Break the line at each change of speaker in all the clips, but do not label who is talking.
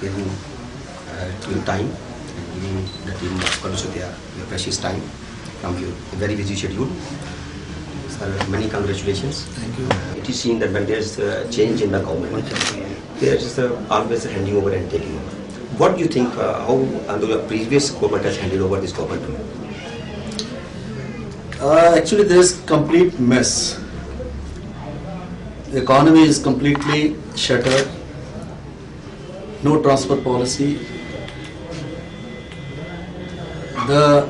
giving your time and giving the team of Kalusudya your precious time from your very busy schedule. Sir, many congratulations.
Thank you.
It is seen that when there is a change in the government, there is always a handing over and taking over. What do you think, how the previous government has handed over this government to you?
Actually, there is complete mess. The economy is completely shattered. No transfer policy. The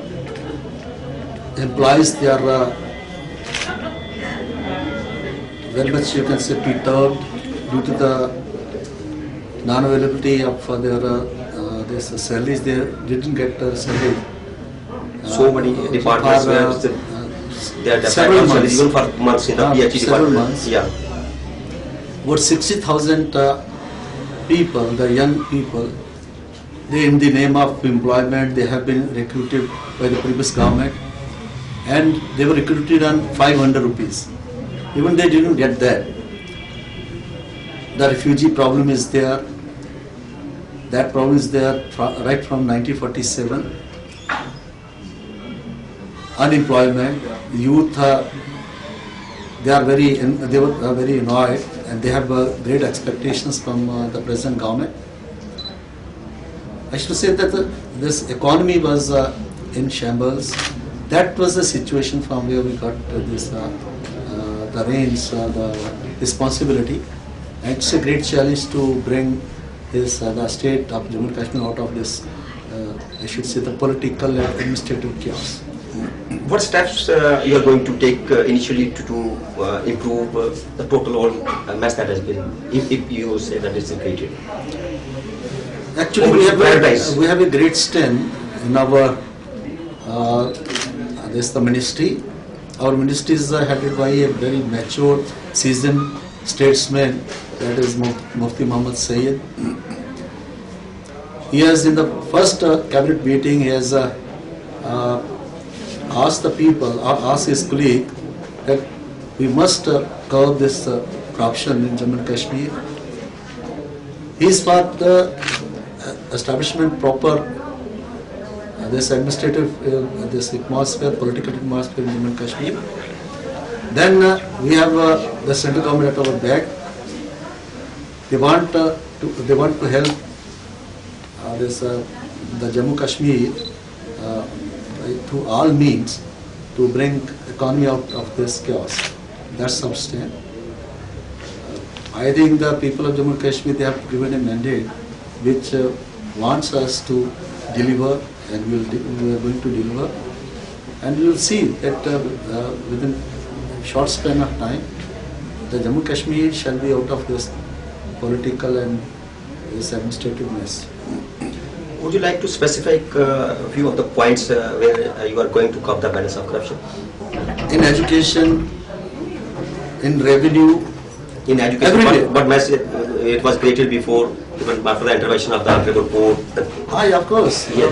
employees, they are very much, you can say, perturbed due to the non-availability of their salaries. They didn't get salary.
So many departments where they are
several months,
even for months in the PhD
several
department.
months.
Yeah.
About 60,000 people, the young people, they, in the name of employment, they have been recruited by the previous government, and they were recruited on 500 rupees. Even they didn't get that. The refugee problem is there. That problem is there right from 1947. Unemployment, youth, they were very annoyed, and they have great expectations from the present government. I should say that this economy was in shambles. That was the situation from where we got this the reins, the responsibility. And it's a great challenge to bring this the state of Jammu and Kashmir out of this, I should say, the political and administrative chaos.
What steps you are going to take initially to improve the total mess that has been, if you say that it's created?
Actually, we have a great strength in our the ministry. Our ministry is headed by a very mature, seasoned statesman, that is Mufti Muhammad Sayyid. He has, in the first cabinet meeting, he has asked the people, asked his colleague, that we must curb this corruption in Jammu and Kashmir. He is for the establishment proper this administrative, this atmosphere, political atmosphere in Jammu and Kashmir. Then we have the central government at our back. They want to help the Jammu Kashmir through all means to bring economy out of this chaos. That's our stand. I think the people of Jammu and Kashmir, they have given a mandate which wants us to deliver, and we are going to deliver. And we will see that within a short span of time, the Jammu and Kashmir shall be out of this political and this administrative mess.
Would you like to specify a few of the points where you are going to curb the balance of corruption?
In education, in revenue,
in education, but it was created before, even after the intervention of the Honorable Court.
Yeah, of course.
Yeah.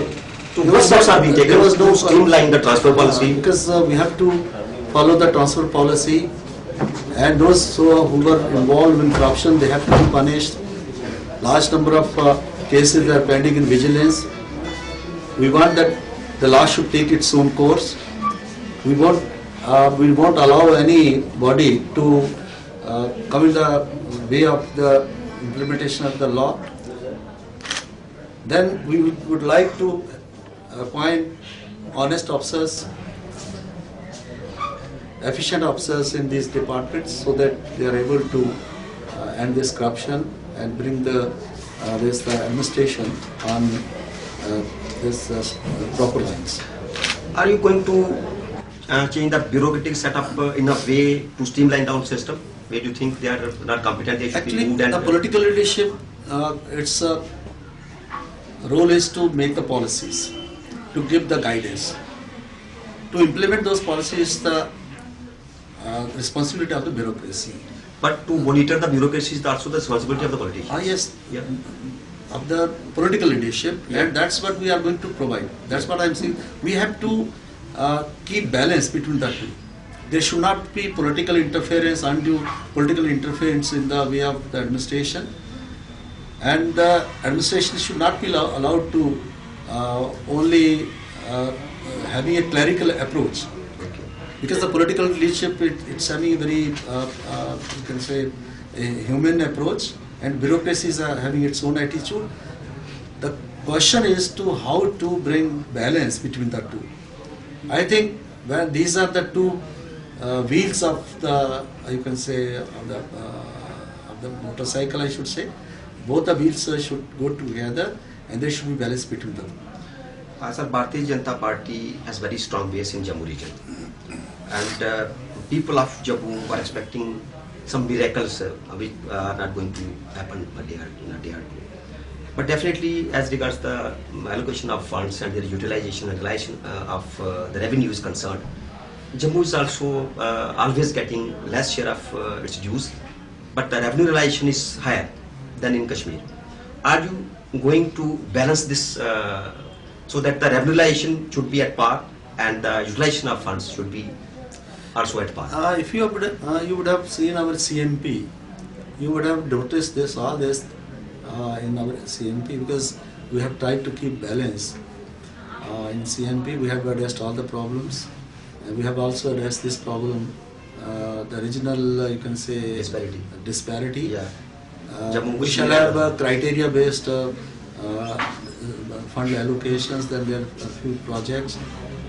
So what steps are being taken? There was no streamline the transfer policy?
Because we have to follow the transfer policy, and those who were involved in corruption, they have to be punished. Large number of cases are pending in vigilance. We want that the law should take its own course. We won't allow anybody to come in the way of the implementation of the law. Then we would like to appoint honest officers, efficient officers in these departments, so that they are able to end this corruption and bring the administration on this proper lines.
Are you going to change the bureaucratic setup in a way to streamline down system? Where do you think they are not competent? They should
Actually,
be moved and
the political leadership, its role is to make the policies, to give the guidance. To implement those policies is the responsibility of the bureaucracy.
But to monitor the bureaucracy is also the responsibility of the politicians.
Yes,
yeah.
Of the political leadership, yeah. And that's what we are going to provide. That's what I'm saying. We have to keep balance between the two. There should not be political interference, undue political interference in the way of the administration. and the administration should not be allowed to only having a clerical approach, because the political leadership it's having a very you can say a human approach, and bureaucracies are having its own attitude. The question is to how to bring balance between the two. I think when these are the two wheels of the you can say of the motorcycle, I should say, both the wheels should go together and there should be balance between them.
Sir, Bharatiya Janata Party has very strong base in Jammu region, and people of Jammu are expecting some miracles which are not going to happen in a day or two. But definitely, as regards the allocation of funds and their utilization and realization of the revenue is concerned, Jammu is also always getting less share of its dues, but the revenue realization is higher than in Kashmir. Are you going to balance this so that the revenue realization should be at par and the utilization of funds should be also at par?
If you would have seen our CMP, you would have noticed this, all this in our CMP, because we have tried to keep balance. In CMP, we have addressed all the problems. We have also addressed this problem, the regional, you can say, disparity.
Yeah.
We shall have criteria-based fund allocations. Then there are a few projects.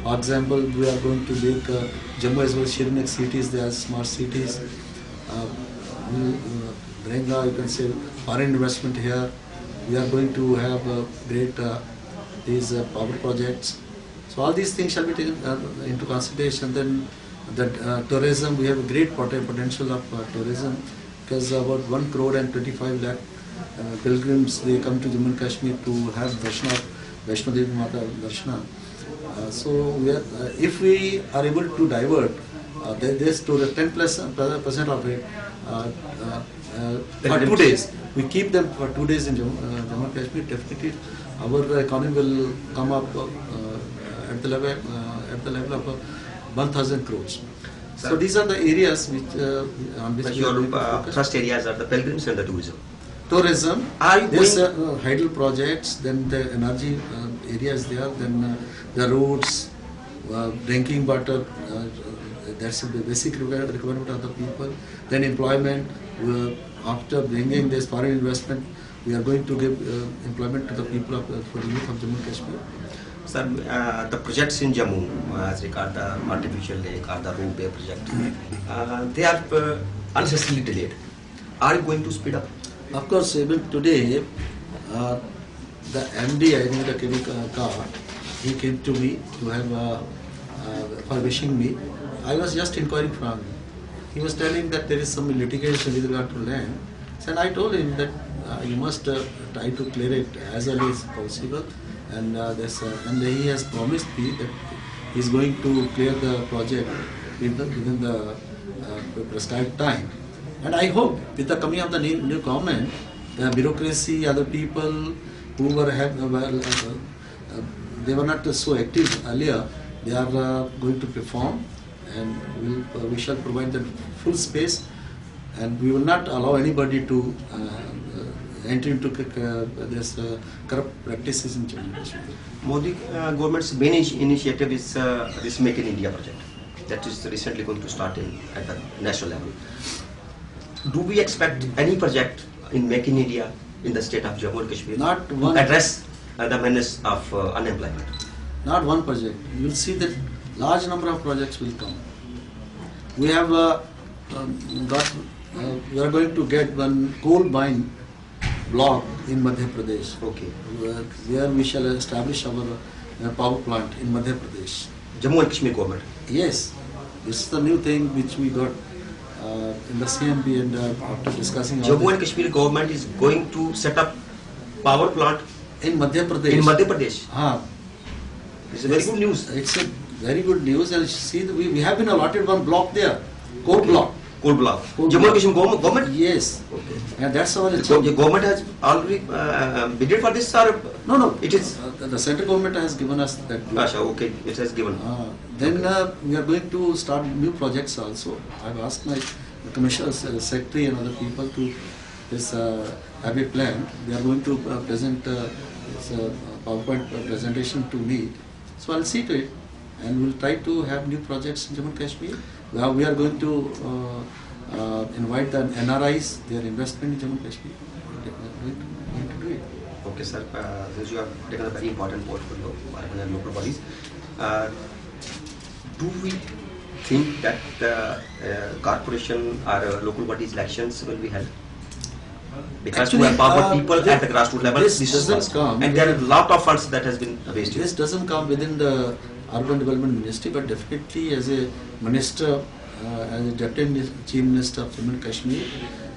For example, we are going to make Jammu as well Shirnik cities. They are smart cities. Bring, you can say, foreign investment here. We are going to have great these power projects. So all these things shall be taken into consideration. Then the tourism, we have a great potential of tourism, because about 1 crore and 25 lakh pilgrims, they come to Jammu and Kashmir to have darshan of Vaishno Devi Mata Darshana. So we are, if we are able to divert this to the 10% of it for 2 days, we keep them for 2 days in Jammu and Kashmir, definitely our economy will come up at the level of 1,000 crores.
Sir,
so these are the areas which on which we are going to
your
focus.
first areas are the pilgrims and the tourism.
Tourism,
Are you
there's
going-
hydel projects, then the energy areas there, then the roads, drinking water, that's a basic requirement of the people. Then employment, after bringing this foreign investment, we are going to give employment to the people for the youth of Jammu and Kashmir.
Sir, the projects in Jammu, as regard the artificial lake or the roadway project, they are unnecessarily delayed. Are you going to speed up?
Of course, even today, the MD, I think the Kevika, he came to me to have for wishing me. I was just inquiring from him. He was telling that there is some litigation with regard to land. And I told him that you must try to clear it as early as possible. And and he has promised me that he is going to clear the project within the prescribed time. And I hope with the coming of the new government, the bureaucracy, other people who were they were not so active earlier, they are going to perform, and we shall provide them full space, and we will not allow anybody to enter into this corrupt practices in Jammu and Kashmir.
Modi government's main initiative is this Make in India project that is recently going to start at the national level. Do we expect any project in Make in India in the state of Jammu and Kashmir
Not
to
one.
address the menace of unemployment?
Not one project. You will see that large number of projects will come. We have we are going to get one coal mine block in Madhya Pradesh.
Okay.
Where we shall establish our power plant in Madhya Pradesh.
Jammu and Kashmir government.
Yes, this is the new thing which we got in the CMP, and after discussing all
Jammu and
this,
Kashmir government is going to set up power plant
in Madhya Pradesh.
in Madhya Pradesh. It's a very
Yes,
good news.
It's a very good news, and see, we have been allotted one block there, coal block.
Coal block.
Coal
Jammu and
block.
Kashmir government.
Yes,
Okay.
and that's our
The
achievement.
government has already bid for this, or
No,
it is.
the central government has given us that block.
Asha, okay, it has given.
Then we are going to start new projects also. I've asked my commissioner, secretary, and other people to this happy plan. They are going to present this PowerPoint presentation to me. So I'll see to it, and we'll try to have new projects in Jammu and Kashmir. Now we are going to invite the NRIs, their investment in Jammu and Kashmir. We're going to do it.
Okay, sir. Since you have taken a very important portfolio for urban and local bodies, do we think that corporation or local bodies elections will be held? Because
Actually,
to empower people at the grassroots level,
this
is
doesn't
must.
come
And there are a lot of funds that has been wasted.
This doesn't come within the Urban Development Ministry, but definitely as a minister, as a Deputy Chief Minister of Jammu and Kashmir,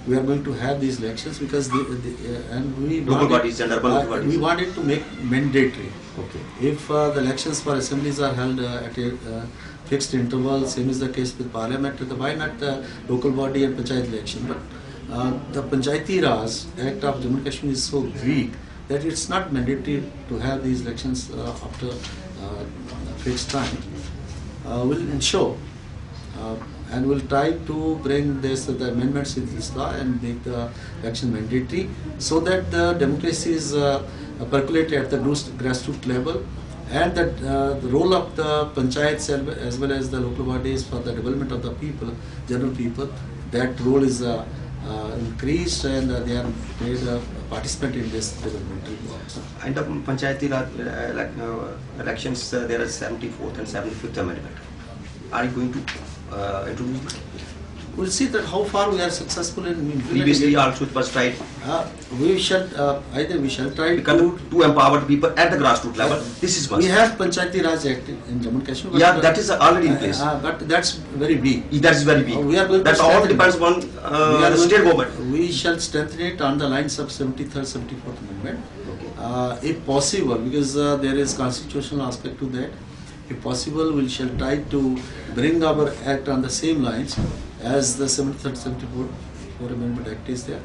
we are going to have these elections because and we
Local
want
bodies and urban local bodies.
we want it to make mandatory.
Okay.
If the elections for assemblies are held at a fixed interval, same is the case with Parliament, why not the local body and panchayat election? But the Panchayati Raj Act of Jammu and Kashmir is so weak that it's not mandatory to have these elections after fixed time. We'll ensure and we'll try to bring the amendments in this law and make the election mandatory so that the democracy is percolated at the grassroots level, and that the role of the panchayats as well as the local bodies for the development of the people, general people, that role is increased, and they are made a participant in this developmental works.
And the Panchayati elections, there are 74th and 75th amendment. Are you going to introduce it?
We'll see that how far we are successful in implementing
Previously
it.
also it was tried
We shall either we shall try
to empower the people at the grassroots level. This is must.
We have Panchayati Raj Act in Jammu and Kashmir. But
Yeah, that is already in place.
But that's very weak.
That is very weak.
We are going to
That all
strengthen
depends
it.
upon the state government.
We shall strengthen it on the lines of 73rd, 74th Amendment.
Okay.
If possible, because there is constitutional aspect to that. If possible, we shall try to bring our act on the same lines as the 73rd, 74th Amendment Act is there.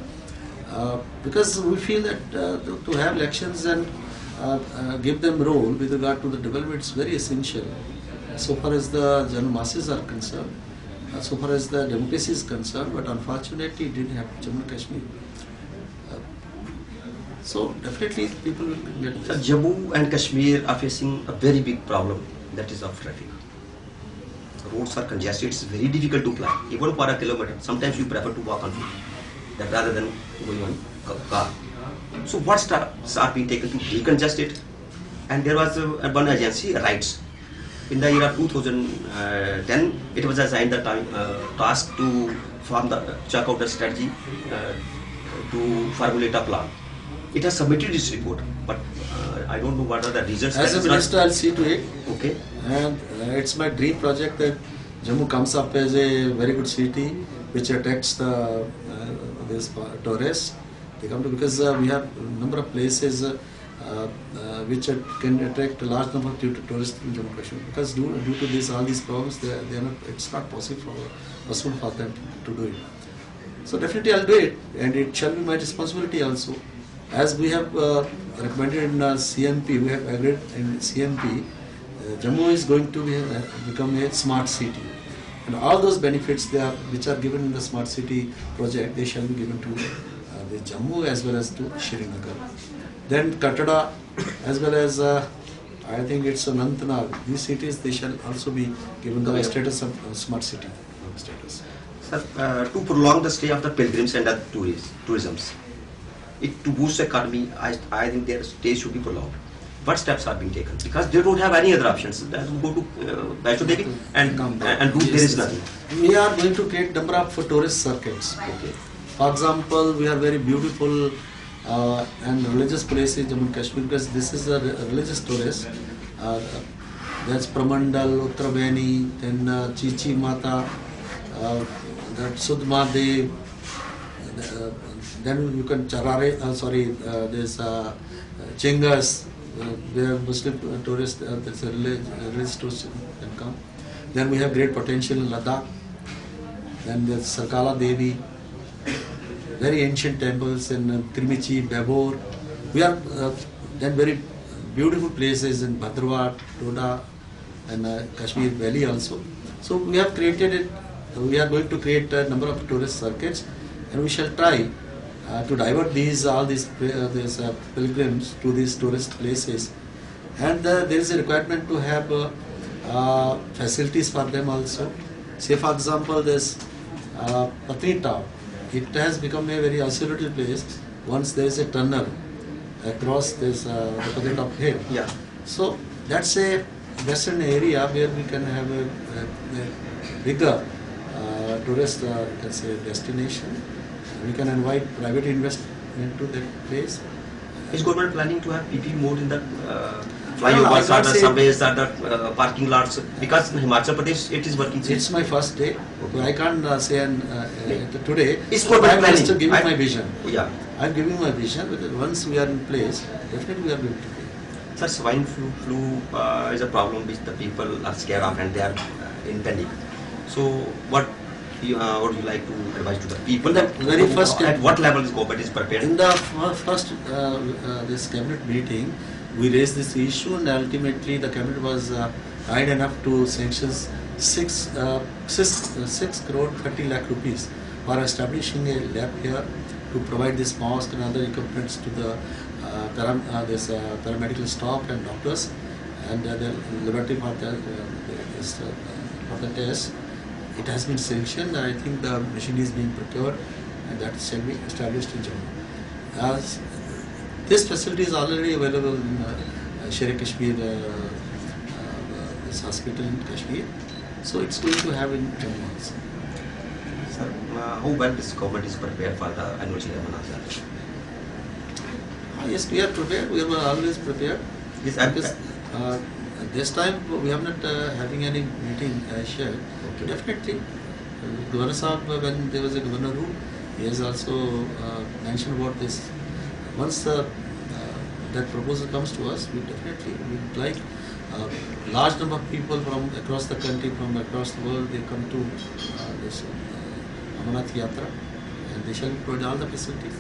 Because we feel that to have elections and give them role with regard to the development is very essential. So far as the general masses are concerned, so far as the democracy is concerned, but unfortunately it didn't happen in Jammu and Kashmir. So definitely people will get
So
this.
Jammu and Kashmir are facing a very big problem, that is of traffic. Roads are congested, it's very difficult to plan. Even for a kilometer, sometimes you prefer to walk on foot that rather than going on car. So what steps are being taken to decongest it? And there was one agency, RIDES. In the year of 2010, it was assigned the task to form check out the strategy to formulate a plan. It has submitted its report, but I don't know what are the results.
As a minister, I'll see to it.
Okay.
And it's my dream project that Jammu comes up as a very good city which attracts the tourists. They come to, because we have a number of places which can attract a large number of tourists in Jammu and Kashmir. Because due to this, all these problems, they are not. It's not possible for them to do it. So definitely I'll do it, and it shall be my responsibility also. As we have recommended in CMP, we have agreed in CMP, Jammu is going to become a smart city. And all those benefits which are given in the smart city project, they shall be given to the Jammu as well as to Srinagar. Then Katada as well as I think it's Anantnag. These cities, they shall also be given the status of smart city status.
Sir, to prolong the stay of the pilgrims and the tourisms, to boost the economy, I think their stay should be prolonged. What steps are being taken? Because they don't have any other options. They have to go to Vaishno Devi and do. There is nothing.
We are going to create number of tourist circuits.
Okay.
For example, we are very beautiful and religious places in Jammu and Kashmir, because this is a religious tourist. That's Pramandal, Uttarabeni, then Chichi Mata, that Sudma Dev. Then you can Charare, there's Chingas, they are Muslim tourists, there's a religious tourist can come. Then we have great potential in Ladakh. Then there's Sakala Devi, very ancient temples in Trimichi, Babur. We are then very beautiful places in Bhadrawat, Doda, and Kashmir Valley also. So we have created it. We are going to create a number of tourist circuits, and we shall try to divert all these pilgrims to these tourist places, and there is a requirement to have facilities for them also. Say for example, this Patni Town, it has become a very isolated place. Once there is a tunnel across this the Patni Top hill.
Yeah.
So that's an area where we can have a bigger tourist you can say destination. We can invite private investment to that place.
Is government planning to have PP mode in the
I
flyovers or
can't
the
say-
subways or the parking lots? Because in Himachal Pradesh it is working.
It's my first day, so I can't say today.
It's
but
government
I'm just
planning.
giving my vision.
Yeah.
I'm giving my vision because once we are in place, definitely we are going to be.
Sir, swine flu is a problem which the people are scared of and they are in panic. So what would you like to advise to the people?
In the very first
at what level is government is prepared?
In the first this cabinet meeting, we raised this issue, and ultimately the cabinet was kind enough to sanction 6 crore 30 lakh rupees for establishing a lab here to provide this mask and other equipments to the paramedical staff and doctors, and the laboratory for the test. It has been sanctioned. I think the machine is being procured, and that shall be established in Jammu. This facility is already available in Sher Kashmir, this hospital in Kashmir. So it's going to have in Jammu also.
Sir, how well this government is prepared for the annual Manasa?
Yes, we are prepared. We were always prepared.
Yes,
Because this time we are not having any meeting shared.
Okay.
Definitely, Governor Sahab, when there was a governor rule, he has also mentioned about this. Once that proposal comes to us, we definitely would like large number of people from across the country, from across the world, they come to this Amarnath Yatra, and they shall provide all the facilities.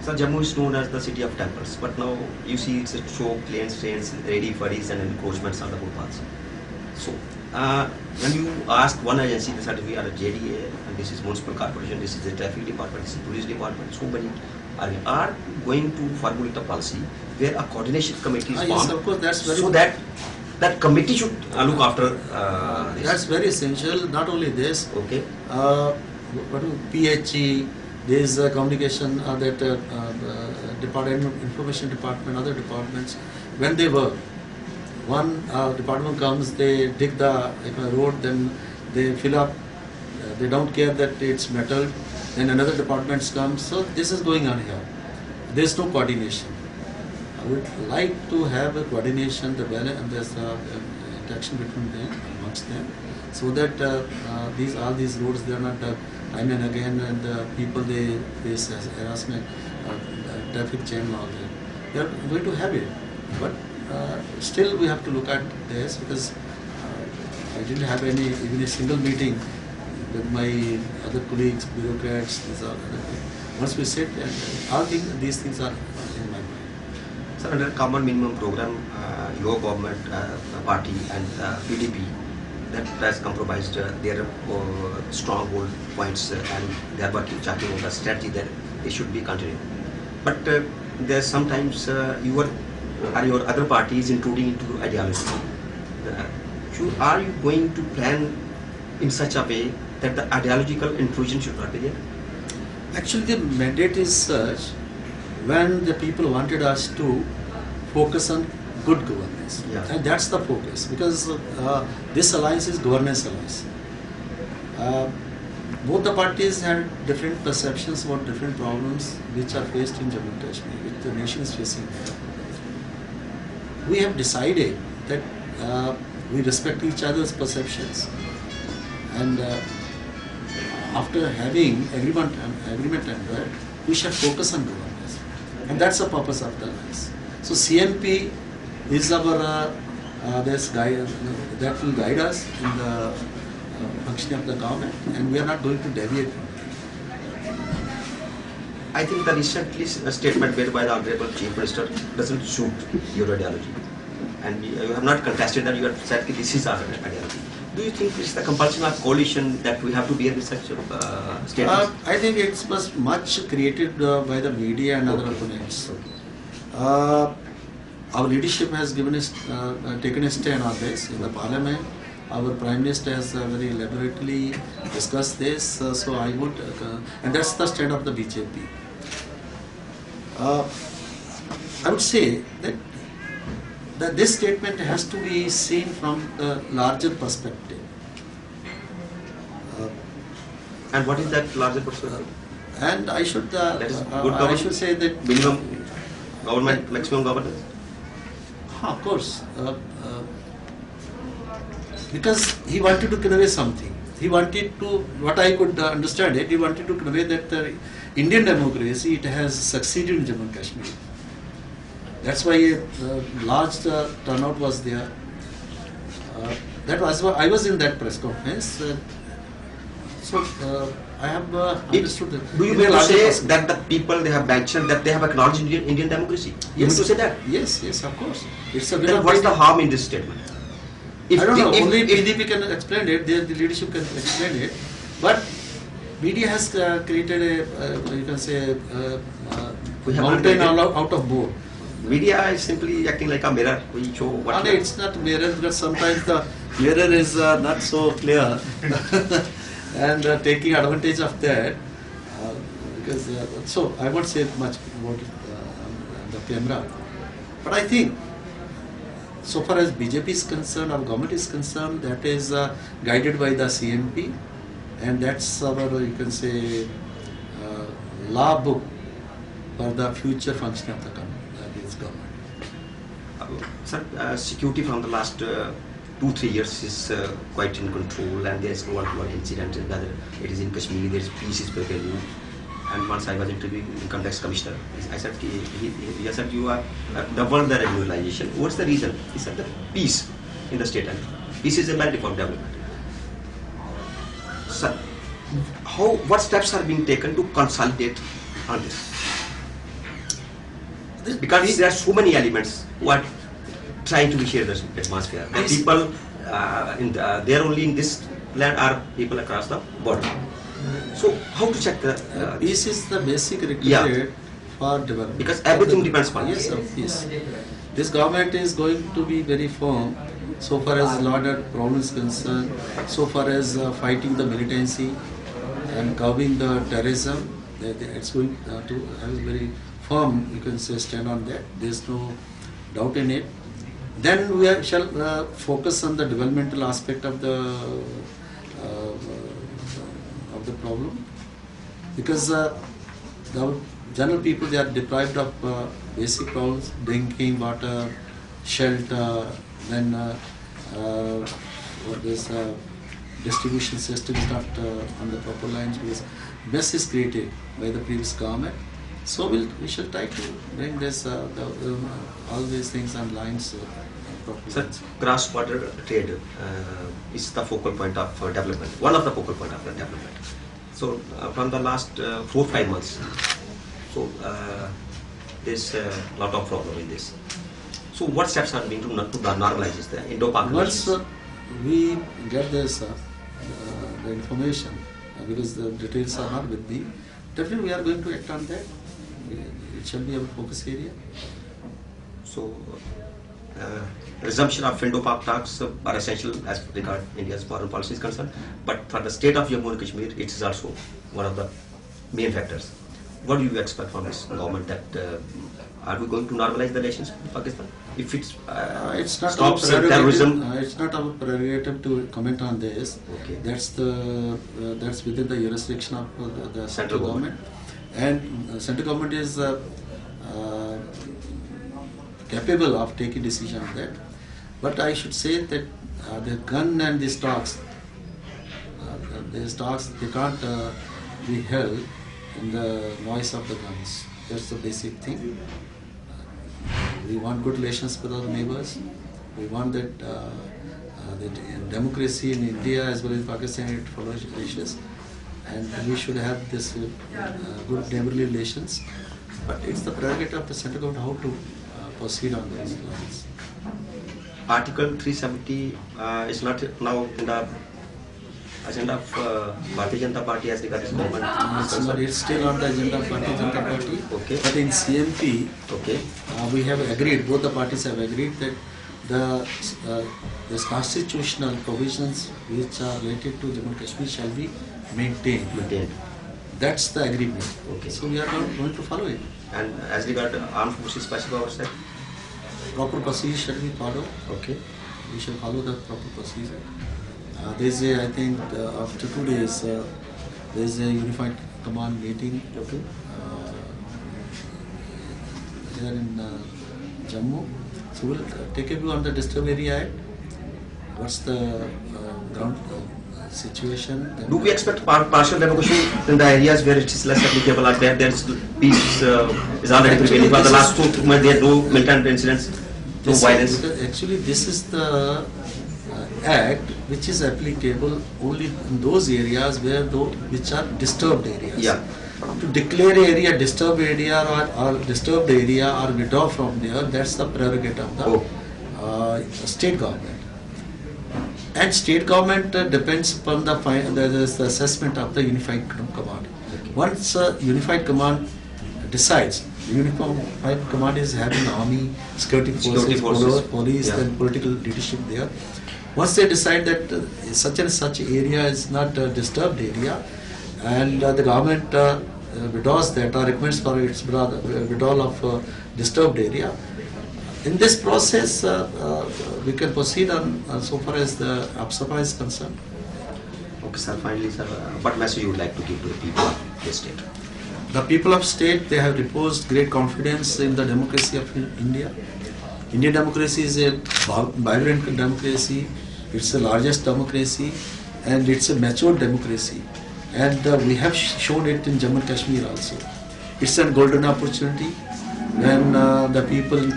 Sir, Jammu is known as the city of temples, but now you see it's a choked, lane stands, ready furries and encroachments on the footpaths. So, when you ask one agency, they said we are a JDA, and this is municipal corporation, this is the traffic department, this is police department, so many are going to formulate a policy where a coordination committee is formed.
Yes, of course, that's very
so that committee should look after this.
That's very essential. Not only this,
Okay.
what is PHE, there is a communication that department, information department, other departments, when they work, one department comes, they dig the road, then they fill up, they don't care that it's metal, then another department comes, so this is going on here. There is no coordination. I would like to have a coordination, the balance, and there's interaction between them, amongst them, so that all these roads, they are not time and again, and people they face harassment, traffic jam and all that. They are going to have it, but still we have to look at this, because I didn't have even a single meeting with my other colleagues, bureaucrats, these are other things. Once we sit, and all these things are in my mind.
Sir, under common minimum program, your government party and PDP that has compromised their stronghold points and they are talking on the strategy that they should be continuing. But there's sometimes your other parties intruding into ideology. Are you going to plan in such a way that the ideological intrusion should not be there?
Actually, the mandate is such when the people wanted us to focus on good governance.
Yeah.
And that's the focus, because this alliance is governance alliance. Both the parties had different perceptions about different problems which are faced in Jammu and Kashmir, which the nation is facing. We have decided that we respect each other's perceptions, and after having agreement and that, we shall focus on governance, and that's the purpose of the alliance. So CMP is our this guide that will guide us in the functioning of the government, and we are not going to deviate from it.
I think the recently statement made by the Honorable Chief Minister doesn't suit your ideology. And you have not contested that, you have said that this is our ideology. do you think it's the compulsion of coalition that we have to bear with such statements?
I think it was much created by the media and other opponents. Our leadership has given us, taken a stand on this in the parliament. Our Prime Minister has very elaborately discussed this, so I would, and that's the stand of the BJP. I would say that this statement has to be seen from the larger perspective.
And what is that larger perspective?
And I should,
I
should say that
minimum government, maximum governance.
Of course, because he wanted to convey something. He wanted to, what I could understand it, he wanted to convey that the Indian democracy, it has succeeded in Jammu and Kashmir. That's why a large turnout was there. That was I was in that press conference. So I have understood that.
Do you mean to say that the people they have mentioned that they have acknowledged Indian democracy? You mean to say that?
Yes, yes, of course. It's a
then what's the harm in this statement?
I don't know. Only PDP can explain it. The leadership can explain it. But media has created a you can say mountain out of board.
Media is simply acting like a mirror. We show what.
No, it's not mirror, because sometimes the mirror is not so clear, and taking advantage of that. Because so I won't say much about the camera, but I think so far as BJP is concerned, our government is concerned, that is guided by the CMP, and that's our you can say law book for the future function of the government.
Sir, security from the last 2-3 years is quite in control, and there is no one incident, whether it is in Kashmir, there is peace is prevailing. And once I was interviewing income tax commissioner, I said, he said you are double the regularization. What's the reason? He said the peace in the state, and peace is a mandate for development. Sir, what steps are being taken to consolidate on this? Because there are so many elements who are trying to be shared the atmosphere. And people, they are only in this land are people across the border. So how to check the
peace is the basic requirement for development.
Because everything depends on
yes, peace. This government is going to be very firm so far as law and order problem is concerned, so far as fighting the militancy and curbing the terrorism. It's going to have a very firm, you can say, stand on that. There's no doubt in it. Then we shall focus on the developmental aspect of the problem, because the general people, they are deprived of basic problems: drinking water, shelter, then this distribution system is not on the proper lines, because mess is created by the previous government. So we shall try to bring this all these things on lines.
Sir, cross-border trade is the focal point of development, one of the focal point of the development. So from the last 4-5 months, so there's a lot of problem in this. So what steps are being to normalize this, the Indo-Pak relations?
Once we get this the information, because the details are not with me, definitely we are going to act on that. It shall be our focus area.
So resumption of Indo-Pak talks are essential as regard India's foreign policy is concerned, but for the state of Jammu and Kashmir, it is also one of the main factors. What do you expect from this government? That are we going to normalize the relations with Pakistan? If it's
not
stops terrorism,
it's not our prerogative to comment on this.
Okay.
That's within the jurisdiction of the central government, and central government is capable of taking decision on that. But I should say that the gun and these talks, they can't be held in the noise of the guns. That's the basic thing. We want good relations with our neighbors. We want that democracy in India as well as Pakistan, it follows relations, and we should have this good neighborly relations. But it's the prerogative of the central government how to proceed on those lines.
Article 370 is not now in the agenda of Bharatiya Janata Party as regards government.
It's still on the agenda of Bharatiya Janata Party.
Okay.
But in CMP,
Okay.
we have agreed, both the parties have agreed that the constitutional provisions which are related to Jammu and Kashmir shall be maintained.
Maintained.
That's the agreement.
Okay.
So we are not going to follow it.
And as regards armed forces passive oversight.
Proper procedure shall be followed.
Okay.
We shall follow the proper procedure. There is a, I think, after 2 days, there is a unified command meeting
Okay.
here in Jammu. So we'll take a view on the disturbed area act. What's the ground situation?
Do we expect partial revocation in the areas where it is less applicable, or where there is peace is already prevailing? For the last 2 months, there are no militant incidents, no violence.
Actually, this is the act which is applicable only in those areas which are disturbed areas.
Yeah.
To declare area disturbed area or disturbed area or withdraw from there, that's the prerogative of the state government. And state government depends upon the assessment of the unified command. Once unified command decides, the unified command is having army, security forces, police,
yeah,
and political leadership there. Once they decide that such and such area is not a disturbed area, and the government withdraws that or recommends for its withdrawal of disturbed area, in this process we can proceed on so far as the APSAPA is concerned.
Okay, sir. Finally, sir, what message you would like to give to the people of the state?
The people of state, they have reposed great confidence in the democracy of India. Indian democracy is a vibrant democracy. It's the largest democracy, and it's a mature democracy. And we have shown it in Jammu and Kashmir also. It's a golden opportunity when the people of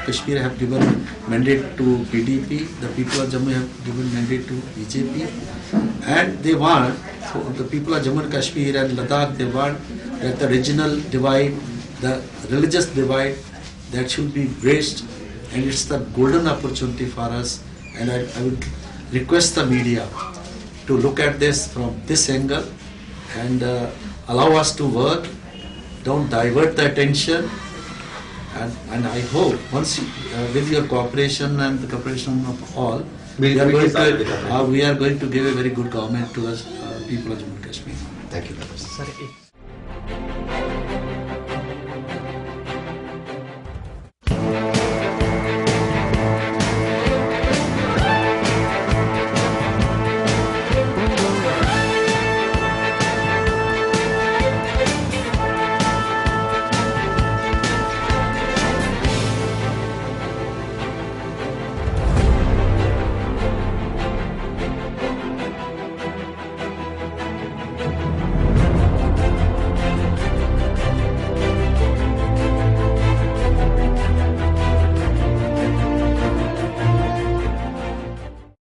Kashmir have given mandate to PDP, the people of Jammu have given mandate to BJP, and they want, so the people of Jammu and Kashmir and Ladakh, they want that the regional divide, the religious divide, that should be bridged, and it's the golden opportunity for us. And I would request the media to look at this from this angle and allow us to work, don't divert the attention, and I hope once with your cooperation and the cooperation of all, we are going to give a very good government to us people of Jammu and Kashmir.
Thank you very much.
Sir,